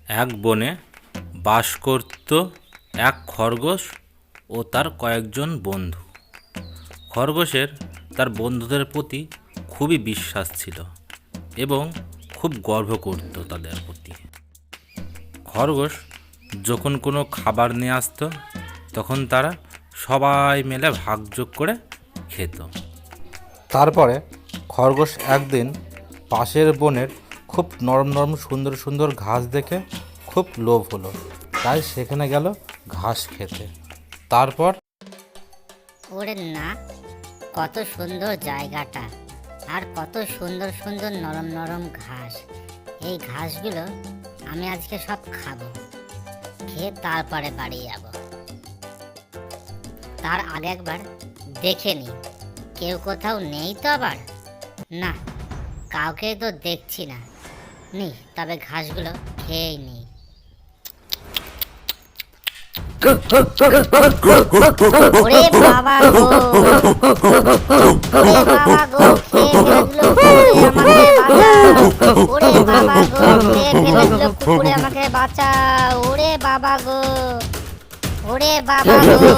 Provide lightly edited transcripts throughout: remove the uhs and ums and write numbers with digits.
এক বনে বাস করত এক খরগোশ ও তার কয়েকজন বন্ধু। খরগোশের তার বন্ধুদের প্রতি খুবই বিশ্বাস ছিল এবং খুব গর্ব করত তাদের প্রতি। খরগোশ যখন কোনো খাবার নিয়ে আসতো তখন তারা সবাই মিলে ভাগযোগ করে খেত। তারপরে খরগোশ একদিন পাশের বনের খুব নরম নরম সুন্দর সুন্দর ঘাস দেখে খুব লোভ হলো, তাই সেখানে গেল ঘাস খেতে। তারপর ওরে না, কত সুন্দর জায়গাটা, আর কত সুন্দর সুন্দর নরম নরম ঘাস। এই ঘাসগুলো আমি আজকে সব খাবো, খেয়ে তারপরে বাড়ি যাব। তার আগে একবার দেখে নি কেউ কোথাও নেই তো। আবার না, কাউকে তো দেখছি না। নি তবে ঘাসগুলো খেয়েই নেই। ওরে বাবা গো, ওরে বাবা গো, খেয়ে ফেলে দিল কুকুরে, আমাকে বাঁচাও। ওরে বাবা গো, খেয়ে ফেলে দিল কুকুরে, আমাকে বাঁচাও। ওরে বাবা গো,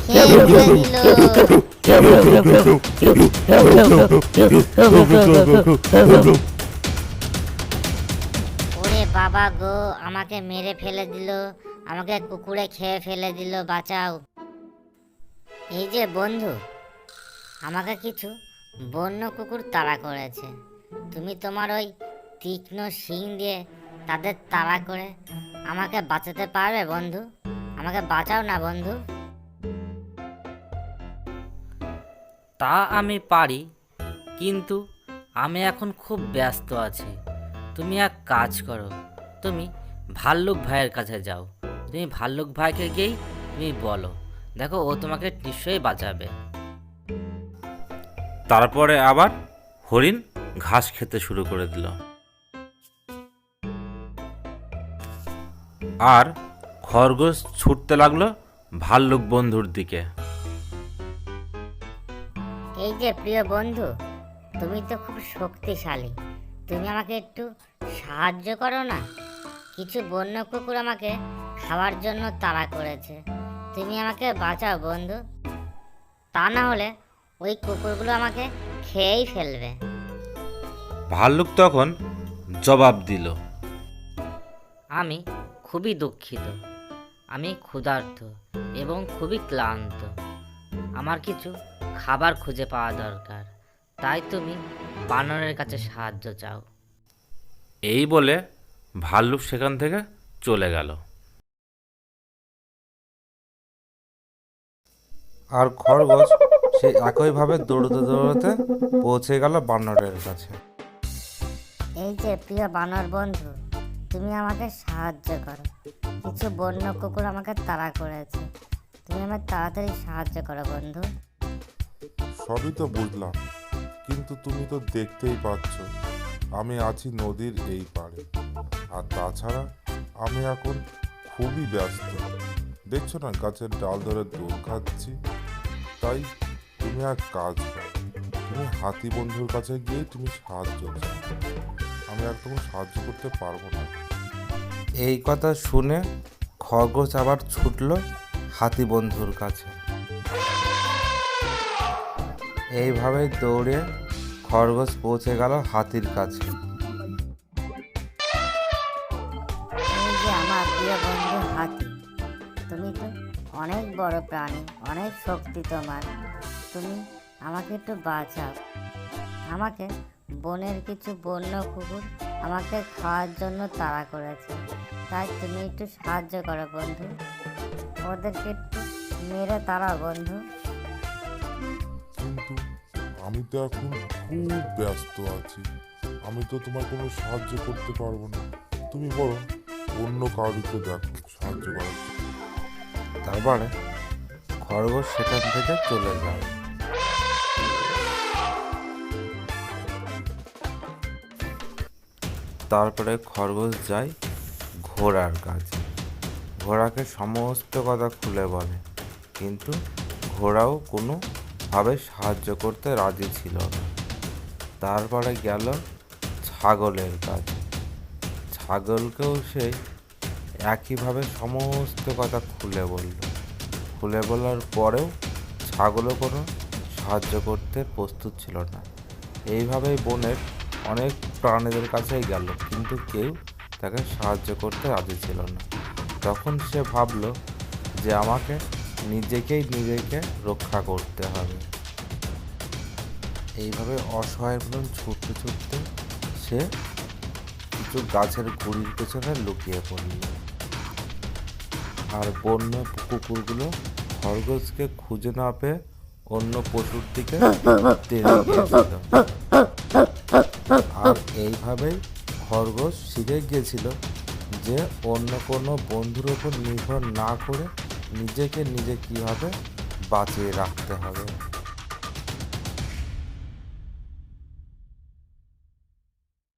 খেয়ে ফেলে দিল। ওরে বাবা গো, আমাকে মেরে ফেলে দিল, আমাকে কুকুরে খেয়ে ফেলে দিল, বাঁচাও। এই যে বন্ধু, আমাকে কিছু বন্য কুকুর তাড়া করেছে। তুমি তোমার ওই তীক্ষ্ণ শিং দিয়ে তাদের তাড়া করে আমাকে বাঁচাতে পারবে বন্ধু? আমাকে বাঁচাও না বন্ধু। তা আমি পারি, কিন্তু আমি এখন খুব ব্যস্ত আছি। তুমি এক কাজ করো, তুমি ভাল্লুক ভাইয়ের কাছে যাও। তুমি ভাল্লুক ভাইকে গিয়েই তুমি বলো, দেখো ও তোমাকে নিশ্চয়ই বাঁচাবে। তারপরে আবার হরিণ ঘাস খেতে শুরু করে দিল, আর খরগোশ ছুটতে লাগলো ভাল্লুক বন্ধুর দিকে। এই যে প্রিয় বন্ধু, তুমি তো খুব শক্তিশালী, তুমি আমাকে একটু সাহায্য করো না। কিছু বন্য কুকুর আমাকে খাওয়ার জন্য তাড়া করেছে, তুমি আমাকে বাঁচাও বন্ধু। তা না হলে ওই কুকুরগুলো আমাকে খেয়েই ফেলবে। ভাল্লুক তখন জবাব দিল, আমি খুবই দুঃখিত, আমি ক্ষুধার্ত এবং খুবই ক্লান্ত। আমার কিছু খাবার খুঁজে পাওয়া দরকার, তাই তুমি বানরের কাছে সাহায্য চাও। এই বলে ভাল্লুক সেখান থেকে চলে গেল। আর খরগোশ সেই একইভাবে দৌড়তে দৌড়তে পৌঁছে গেল বানরের কাছে। এই যে প্রিয় বানর বন্ধু, তুমি আমাকে সাহায্য করো। কিছু বন্য কুকুর আমাকে তাড়া করেছে, তুমি আমাকে তাড়াতাড়ি সাহায্য করো বন্ধু। সবই তো বুঝলাম, কিন্তু তুমি তো দেখতেই পাচ্ছ আমি আছি নদীর এই পাড়ে, আর তাছাড়া আমি এখন খুবই ব্যস্ত। দেখছো না গাছের ডাল ধরে দোল খাচ্ছি। তাই তুমি এক কাজ করো, তুমি হাতি বন্ধুর কাছে গিয়ে তুমি সাহায্য চাও। আমি আর তোমাকে সাহায্য করতে পারবো না। এই কথা শুনে খরগোশ আবার ছুটল হাতি বন্ধুর কাছে। এইভাবে দৌড়ে খরগোশ পৌঁছে গেল হাতির কাছে। এই যে আমার প্রিয় বন্ধু হাতি, তুমি তো অনেক বড় প্রাণী, অনেক শক্তি তোমার, তুমি আমাকে একটু বাঁচাও। আমাকে বনের কিছু বন্য কুকুর আমাকে খাওয়ার জন্য তাড়া করেছে, তাই তুমি একটু সাহায্য করো বন্ধু, ওদেরকে একটু মেরে তাড়াও বন্ধু। কিন্তু আমি তো এখন খুব ব্যস্ত আছি, আমি তো তোমার কোনো সাহায্য করতে পারবো না। তুমি বরং অন্য কাউকে দেখো সাহায্য করার জন্য। তারপরে খরগোশ সেখান থেকে চলে গেল। তারপরে খরগোশ যায় ঘোড়ার কাছে। ঘোড়াকে সমস্ত কথা খুলে বলে, কিন্তু ঘোড়াও কোনোভাবে সাহায্য করতে রাজি ছিল না। তারপরে গেল ছাগলের কাছে। ছাগলকেও সেই একইভাবে সমস্ত কথা খুলে বলল। খুলে বলার পরেও ছাগলও কোনো সাহায্য করতে প্রস্তুত ছিল না। এইভাবেই বনের অনেক প্রাণীদের কাছেই গেল, কিন্তু কেউ তাকে সাহায্য করতে রাজি ছিল না। তখন সে ভাবলো যে আমাকে নিজেকে রক্ষা করতে হবে। এইভাবে অসহায় মতন ছুটতে ছুটতে সে কিছু গাছের গুঁড়ির পেছনে লুকিয়ে পড়ল। আর বন্য কুকুরগুলো খরগোশকে খুঁজে না পেয়ে অন্য পশুর দিকে তেড়ে গিয়েছিল। আর এইভাবেই খরগোশ শিখে গিয়েছিল যে অন্য কোনো বন্ধুর ওপর নির্ভর না করে নিজে কীভাবে বাঁচিয়ে রাখতে হবে।